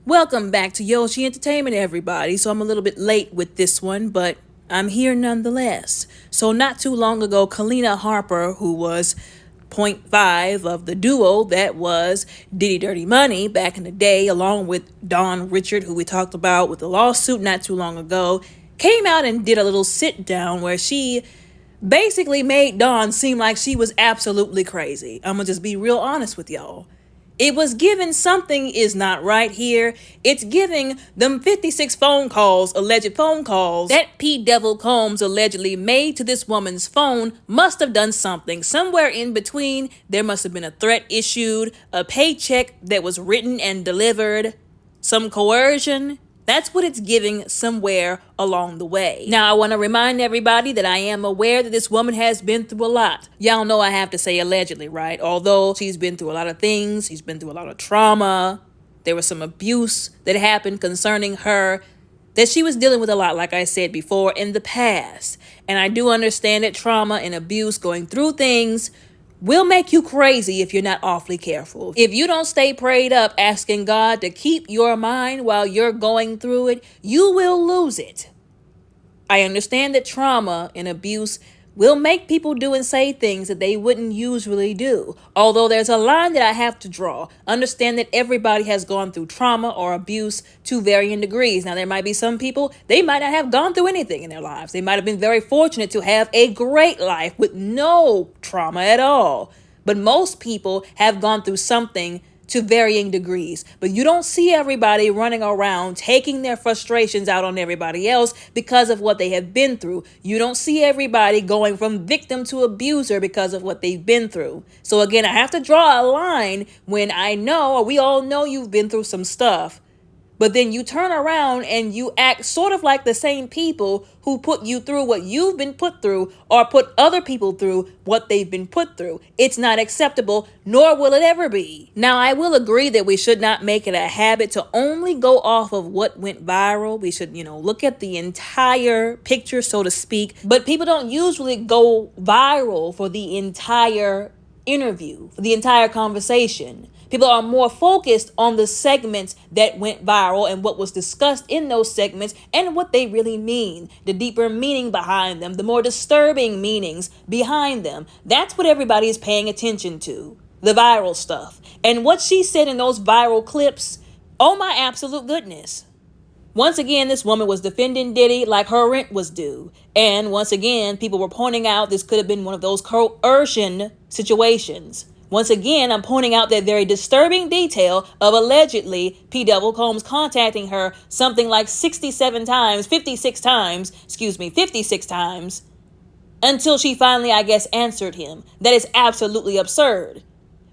Welcome back to Yoshi Entertainment, everybody. So I'm a little bit late with this one, but I'm here nonetheless. So not too long ago, Kalena Harper, who was point five of the duo that was Diddy Dirty Money back in the day, along with Don Richard, who we talked about with the lawsuit not too long ago, came out and did a little sit down where she basically made Dawn seem like she was absolutely crazy. I'm gonna just be real honest with y'all. It was given something is not right here. It's giving them 56 alleged phone calls, that P. Devil Combs allegedly made to this woman's phone must have done something. Somewhere in between, there must have been a threat issued, a paycheck that was written and delivered, some coercion. That's what it's giving somewhere along the way. Now, I want to remind everybody that I am aware that this woman has been through a lot. Y'all know I have to say allegedly, right? Although she's been through a lot of things, she's been through a lot of trauma. There was some abuse that happened concerning her that she was dealing with a lot, like I said before, in the past. And I do understand that trauma and abuse, going through things, will make you crazy if you're not awfully careful. If you don't stay prayed up asking God to keep your mind while you're going through it, you will lose it. I understand that trauma and abuse will make people do and say things that they wouldn't usually do. Although there's a line that I have to draw. Understand that everybody has gone through trauma or abuse to varying degrees. Now, there might be some people, they might not have gone through anything in their lives. They might have been very fortunate to have a great life with no trauma at all. But most people have gone through something to varying degrees. But you don't see everybody running around taking their frustrations out on everybody else because of what they have been through. You don't see everybody going from victim to abuser because of what they've been through. So again, I have to draw a line when I know, or we all know, you've been through some stuff. But then you turn around and you act sort of like the same people who put you through what you've been put through or put other people through what they've been put through. It's not acceptable, nor will it ever be. Now, I will agree that we should not make it a habit to only go off of what went viral. We should, look at the entire picture, so to speak. But people don't usually go viral for the entire interview, for the entire conversation. People are more focused on the segments that went viral and what was discussed in those segments and what they really mean, the deeper meaning behind them, the more disturbing meanings behind them. That's what everybody is paying attention to, the viral stuff. And what she said in those viral clips, oh my absolute goodness. Once again, this woman was defending Diddy like her rent was due. And once again, people were pointing out this could have been one of those coercion situations. Once again, I'm pointing out that very disturbing detail of allegedly P. Devil Combs contacting her something like 56 times, until she finally, I guess, answered him. That is absolutely absurd.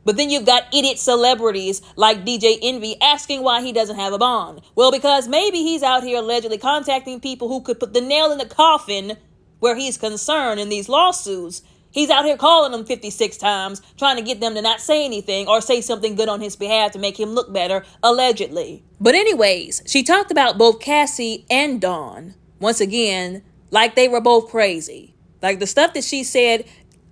But then you've got idiot celebrities like DJ Envy asking why he doesn't have a bond. Well, because maybe he's out here allegedly contacting people who could put the nail in the coffin where he's concerned in these lawsuits. He's out here calling them 56 times, trying to get them to not say anything or say something good on his behalf to make him look better, allegedly. But anyways, she talked about both Cassie and Dawn, once again, like they were both crazy. Like the stuff that she said,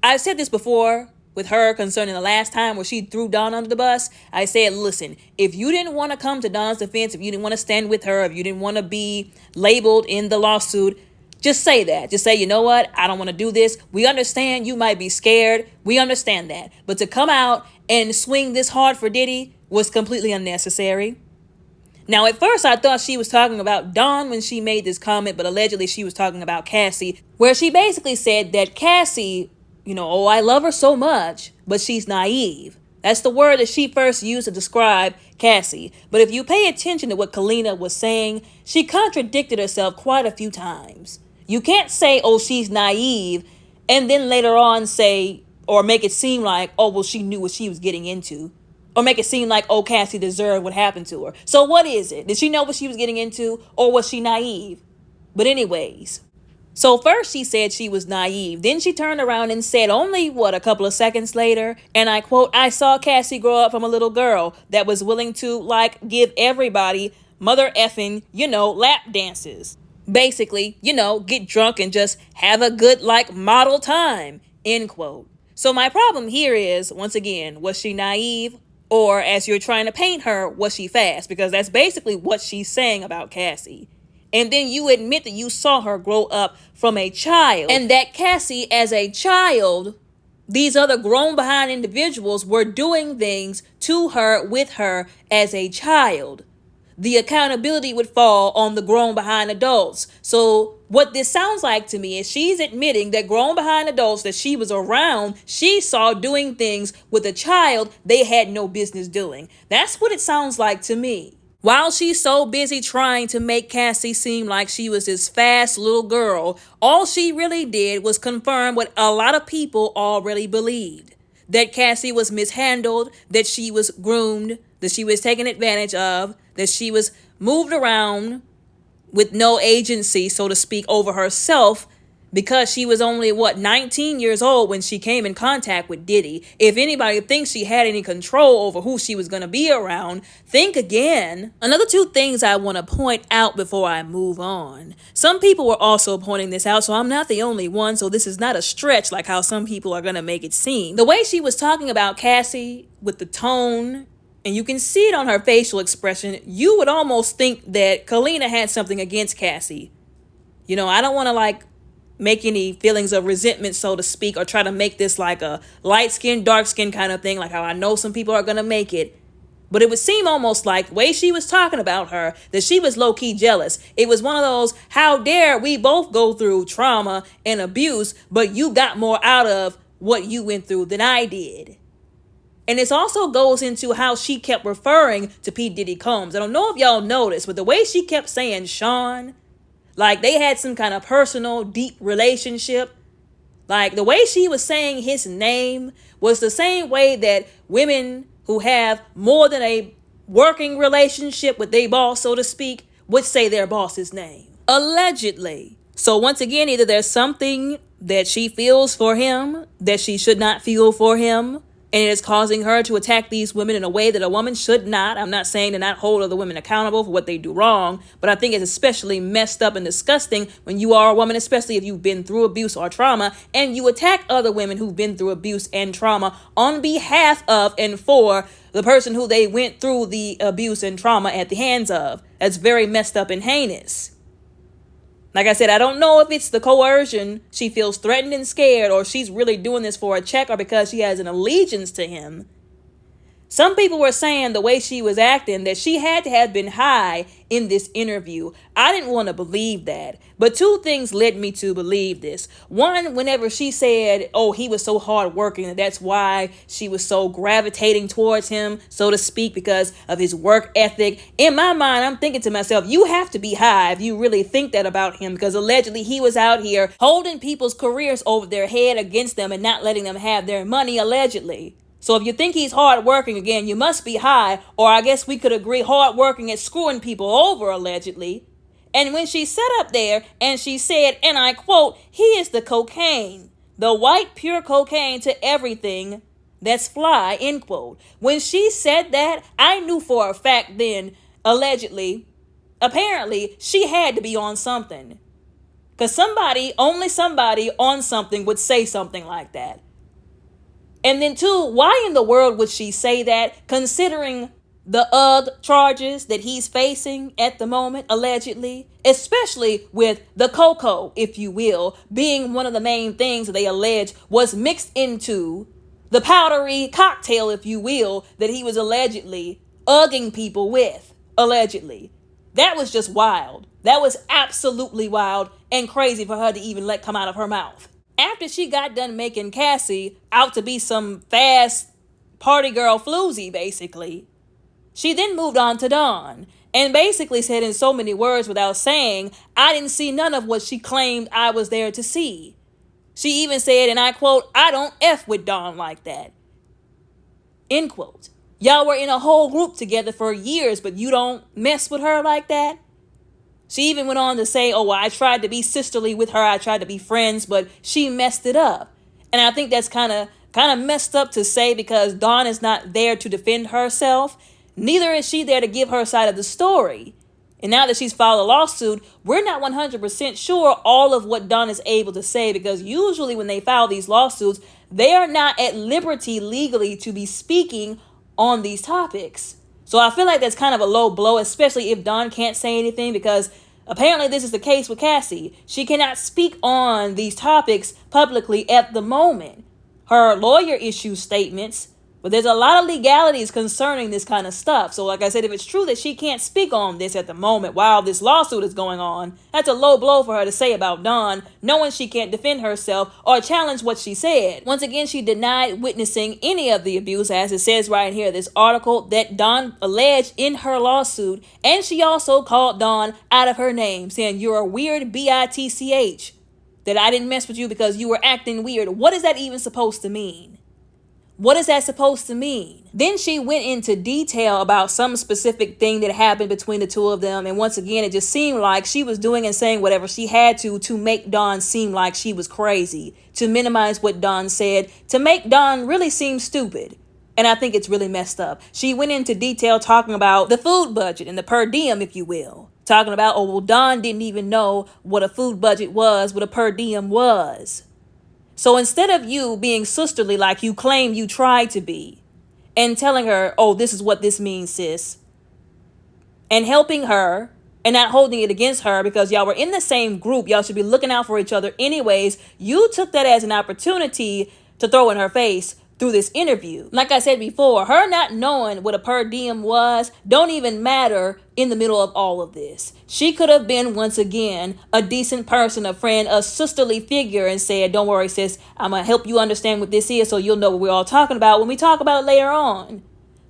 I've said this before with her concerning the last time where she threw Dawn under the bus. I said, listen, if you didn't want to come to Dawn's defense, if you didn't want to stand with her, if you didn't want to be labeled in the lawsuit, just say that. Just say, you know what? I don't want to do this. We understand you might be scared. We understand that. But to come out and swing this hard for Diddy was completely unnecessary. Now, at first, I thought she was talking about Dawn when she made this comment, but allegedly she was talking about Cassie, where she basically said that Cassie, oh, I love her so much, but she's naive. That's the word that she first used to describe Cassie. But if you pay attention to what Kalena was saying, she contradicted herself quite a few times. You can't say, oh, she's naive, and then later on say, or make it seem like, oh, well, she knew what she was getting into. Or make it seem like, oh, Cassie deserved what happened to her. So what is it? Did she know what she was getting into, or was she naive? But anyways, so first she said she was naive. Then she turned around and said only, a couple of seconds later, and I quote, I saw Cassie grow up from a little girl that was willing to, give everybody mother effing, lap dances. Basically, get drunk and just have a good, model time, end quote. So my problem here is, once again, was she naive Or as you're trying to paint her, was she fast? Because that's basically what she's saying about Cassie. And then you admit that you saw her grow up from a child, and that Cassie, as a child, these other grown behind individuals were doing things to her, with her as a child. The accountability would fall on the grown behind adults. So what this sounds like to me is she's admitting that grown behind adults that she was around, she saw doing things with a child they had no business doing. That's what it sounds like to me. While she's so busy trying to make Cassie seem like she was this fast little girl, all she really did was confirm what a lot of people already believed. That Cassie was mishandled, that she was groomed, that she was taken advantage of, that she was moved around with no agency, so to speak, over herself, because she was only, 19 years old when she came in contact with Diddy. If anybody thinks she had any control over who she was going to be around, think again. Another two things I want to point out before I move on. Some people were also pointing this out, so I'm not the only one, so this is not a stretch like how some people are going to make it seem. The way she was talking about Cassie, with the tone, and you can see it on her facial expression, you would almost think that Kalena had something against Cassie. You know, I don't want to make any feelings of resentment, so to speak, or try to make this like a light skin, dark skin kind of thing, like how I know some people are going to make it. But it would seem almost like the way she was talking about her, that she was low-key jealous. It was one of those, how dare we both go through trauma and abuse, but you got more out of what you went through than I did. And this also goes into how she kept referring to P. Diddy Combs. I don't know if y'all noticed, but the way she kept saying Sean, like they had some kind of personal, deep relationship. Like the way she was saying his name was the same way that women who have more than a working relationship with their boss, so to speak, would say their boss's name. Allegedly. So once again, either there's something that she feels for him that she should not feel for him, and it is causing her to attack these women in a way that a woman should not. I'm not saying to not hold other women accountable for what they do wrong, but I think it's especially messed up and disgusting when you are a woman, especially if you've been through abuse or trauma, and you attack other women who've been through abuse and trauma on behalf of and for the person who they went through the abuse and trauma at the hands of. That's very messed up and heinous. Like I said, I don't know if it's the coercion, she feels threatened and scared, or she's really doing this for a check, or because she has an allegiance to him. Some people were saying the way she was acting that she had to have been high in this interview. I didn't want to believe that. But two things led me to believe this. One, whenever she said, oh, he was so hardworking, and that's why she was so gravitating towards him, so to speak, because of his work ethic. In my mind, I'm thinking to myself, you have to be high if you really think that about him, because allegedly he was out here holding people's careers over their head against them and not letting them have their money, allegedly. So if you think he's hardworking, again, you must be high, or I guess we could agree hardworking at screwing people over, allegedly. And when she sat up there and she said, and I quote, he is the cocaine, the white pure cocaine to everything that's fly, end quote. When she said that, I knew for a fact then, allegedly, apparently, she had to be on something. Because only somebody on something would say something like that. And then two, why in the world would she say that, considering the charges that he's facing at the moment, allegedly, especially with the cocoa, if you will, being one of the main things that they allege was mixed into the powdery cocktail, if you will, that he was allegedly ugging people with, allegedly. That was just wild. That was absolutely wild and crazy for her to even let come out of her mouth. After she got done making Cassie out to be some fast party girl floozy, basically, she then moved on to Dawn and basically said in so many words without saying, I didn't see none of what she claimed I was there to see. She even said, and I quote, I don't F with Dawn like that. End quote. Y'all were in a whole group together for years, but you don't mess with her like that? She even went on to say, oh, well, I tried to be sisterly with her. I tried to be friends, but she messed it up. And I think that's kind of messed up to say, because Dawn is not there to defend herself. Neither is she there to give her side of the story. And now that she's filed a lawsuit, we're not 100% sure all of what Dawn is able to say, because usually when they file these lawsuits, they are not at liberty legally to be speaking on these topics. So I feel like that's kind of a low blow, especially if Dawn can't say anything, because apparently this is the case with Cassie. She cannot speak on these topics publicly at the moment. Her lawyer issues statements, but there's a lot of legalities concerning this kind of stuff. So like I said, if it's true that she can't speak on this at the moment while this lawsuit is going on, that's a low blow for her to say about Dawn, knowing she can't defend herself or challenge what she said. Once again, she denied witnessing any of the abuse, as it says right here, this article that Dawn alleged in her lawsuit. And she also called Dawn out of her name, saying, "You're a weird bitch, that I didn't mess with you because you were acting weird." What is that even supposed to mean? What is that supposed to mean? Then she went into detail about some specific thing that happened between the two of them. And once again, it just seemed like she was doing and saying whatever she had to make Dawn seem like she was crazy, to minimize what Dawn said, to make Dawn really seem stupid. And I think it's really messed up. She went into detail talking about the food budget and the per diem, if you will. Talking about, oh, well, Dawn didn't even know what a food budget was, what a per diem was. So instead of you being sisterly like you claim you tried to be, and telling her, oh, this is what this means, sis, and helping her and not holding it against her because y'all were in the same group, y'all should be looking out for each other anyways, you took that as an opportunity to throw in her face through this interview. Like I said before, her not knowing what a per diem was don't even matter in the middle of all of this. She could have been, once again, a decent person, a friend, a sisterly figure, and said, don't worry, sis, I'm going to help you understand what this is so you'll know what we're all talking about when we talk about it later on.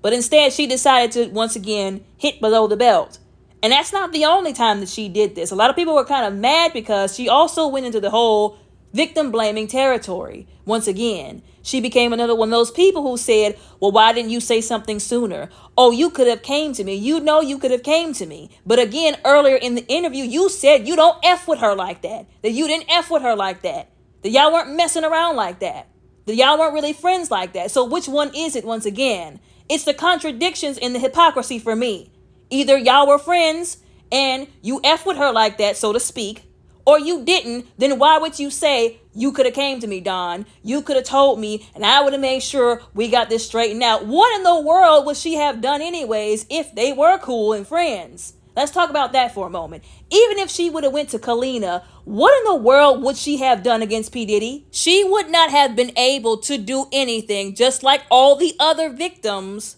But instead, she decided to, once again, hit below the belt. And that's not the only time that she did this. A lot of people were kind of mad because she also went into the whole victim blaming territory. Once again, she became another one of those people who said, well, why didn't you say something sooner? Oh, you could have came to me. You know you could have came to me. But again, earlier in the interview, you said you don't F with her like that. That you didn't F with her like that. That y'all weren't messing around like that. That y'all weren't really friends like that. So which one is it once again? It's the contradictions and the hypocrisy for me. Either y'all were friends and you F with her like that, so to speak, or you didn't, then why would you say, you could have came to me, Dawn. You could have told me, and I would have made sure we got this straightened out. What in the world would she have done anyways if they were cool and friends? Let's talk about that for a moment. Even if she would have went to Kalena, what in the world would she have done against P. Diddy? She would not have been able to do anything, just like all the other victims,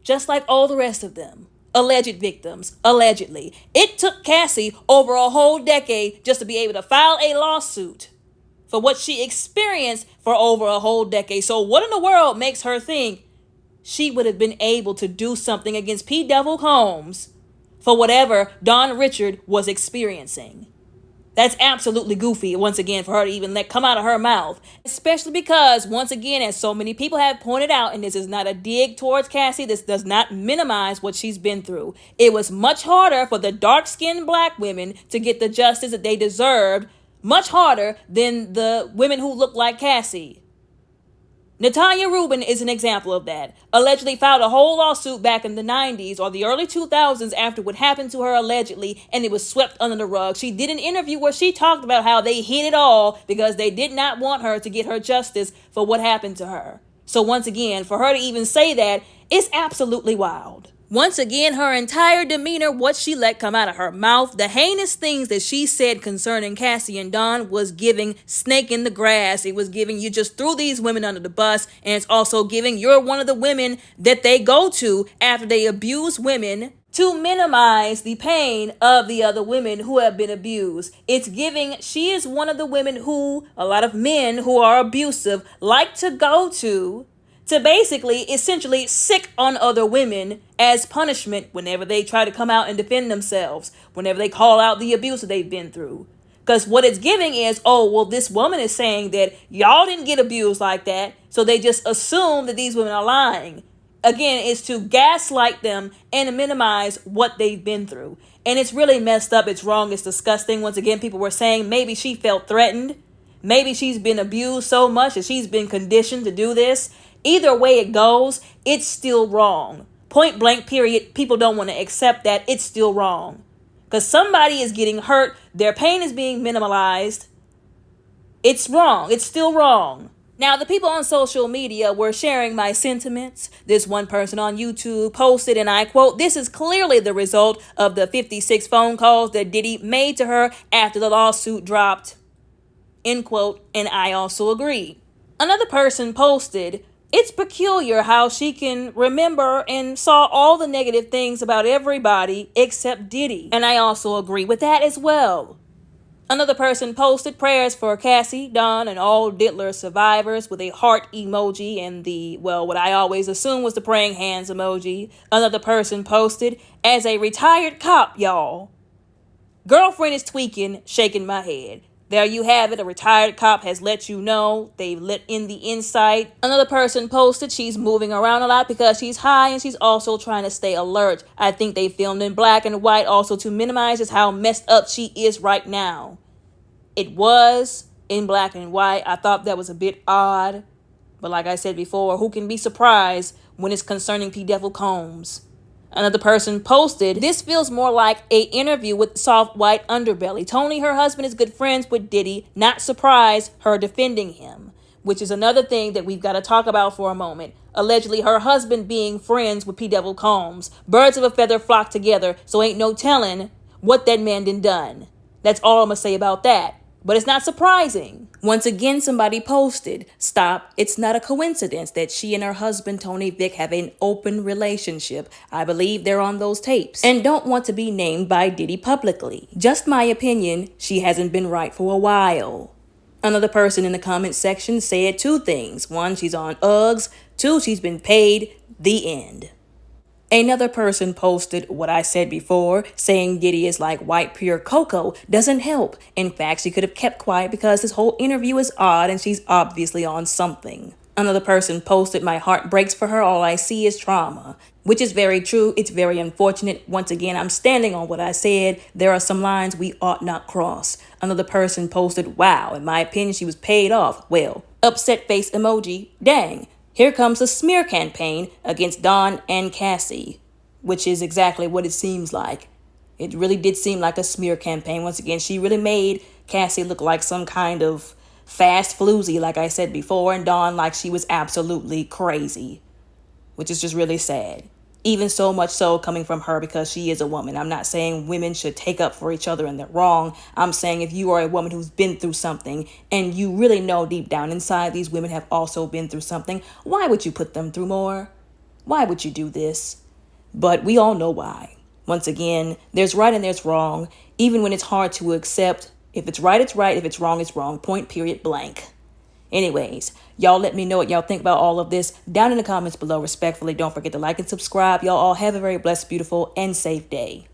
just like all the rest of them. Alleged victims, allegedly. It took Cassie over a whole decade just to be able to file a lawsuit for what she experienced for over a whole decade. So what in the world makes her think she would have been able to do something against P. Devil Combs for whatever Dawn Richard was experiencing? That's absolutely goofy, once again, for her to even let come out of her mouth. Especially because, once again, as so many people have pointed out, and this is not a dig towards Cassie, this does not minimize what she's been through. It was much harder for the dark-skinned black women to get the justice that they deserved, much harder than the women who look like Cassie. Natanya Rubin is an example of that. Allegedly filed a whole lawsuit back in the 90s or the early 2000s after what happened to her allegedly, and it was swept under the rug. She did an interview where she talked about how they hid it all because they did not want her to get her justice for what happened to her. So once again, for her to even say that, it's absolutely wild. Once again, her entire demeanor, what she let come out of her mouth, the heinous things that she said concerning Cassie and Dawn was giving snake in the grass. It was giving you just threw these women under the bus. And it's also giving you're one of the women that they go to after they abuse women to minimize the pain of the other women who have been abused. It's giving she is one of the women who a lot of men who are abusive like to go to basically, essentially, sick on other women as punishment whenever they try to come out and defend themselves, whenever they call out the abuse that they've been through. Because what it's giving is, oh, well, this woman is saying that y'all didn't get abused like that, so they just assume that these women are lying. Again, it's to gaslight them and minimize what they've been through. And it's really messed up. It's wrong. It's disgusting. Once again, people were saying maybe she felt threatened. Maybe she's been abused so much that she's been conditioned to do this. Either way it goes, it's still wrong. Point blank, period. People don't want to accept that. It's still wrong. Because somebody is getting hurt. Their pain is being minimalized. It's wrong. It's still wrong. Now, the people on social media were sharing my sentiments. This one person on YouTube posted, and I quote, "This is clearly the result of the 56 phone calls that Diddy made to her after the lawsuit dropped," end quote, and I also agree. Another person posted, "It's peculiar how she can remember and saw all the negative things about everybody except Diddy," and I also agree with that as well. Another person posted prayers for Cassie, Don, and all Diddler survivors with a heart emoji and the, well, what I always assume was the praying hands emoji. Another person posted, "As a retired cop, y'all. Girlfriend is tweaking, shaking my head." There you have it. A retired cop has let you know. They've let in the insight. Another person posted she's moving around a lot because she's high and she's also trying to stay alert. I think they filmed in black and white also to minimize just how messed up she is right now. It was in black and white. I thought that was a bit odd. But like I said before, who can be surprised when it's concerning P. Devil Combs? Another person posted, "This feels more like a interview with soft white underbelly. Tony, her husband, is good friends with Diddy. Not surprised her defending him." Which is another thing that we've got to talk about for a moment. Allegedly, her husband being friends with P. Devil Combs. Birds of a feather flock together, so ain't no telling what that man done. That's all I'm going to say about that. But it's not surprising. Once again, somebody posted, "Stop. It's not a coincidence that she and her husband, Tony Vick, have an open relationship. I believe they're on those tapes and don't want to be named by Diddy publicly. Just my opinion, she hasn't been right for a while." Another person in the comment section said two things. One, she's on Uggs. Two, she's been paid. The end. Another person posted what I said before, saying Diddy is like white pure cocoa doesn't help. In fact, she could have kept quiet because this whole interview is odd and she's obviously on something. Another person posted, "My heart breaks for her. All I see is trauma." Which is very true. It's very unfortunate. Once again, I'm standing on what I said. There are some lines we ought not cross. Another person posted, "Wow, in my opinion, she was paid off." Well, upset face emoji. Dang. Here comes a smear campaign against Don and Cassie, which is exactly what it seems like. It really did seem like a smear campaign. Once again, she really made Cassie look like some kind of fast floozy, like I said before, and Don like she was absolutely crazy, which is just really sad. Even so much so coming from her because she is a woman. I'm not saying women should take up for each other and they're wrong. I'm saying if you are a woman who's been through something and you really know deep down inside these women have also been through something, why would you put them through more? Why would you do this? But we all know why. Once again, there's right and there's wrong, even when it's hard to accept. If it's right, it's right. If it's wrong, it's wrong. Point, period, blank. Anyways, y'all let me know what y'all think about all of this down in the comments below respectfully. Don't forget to like and subscribe. Y'all all have a very blessed, beautiful, and safe day.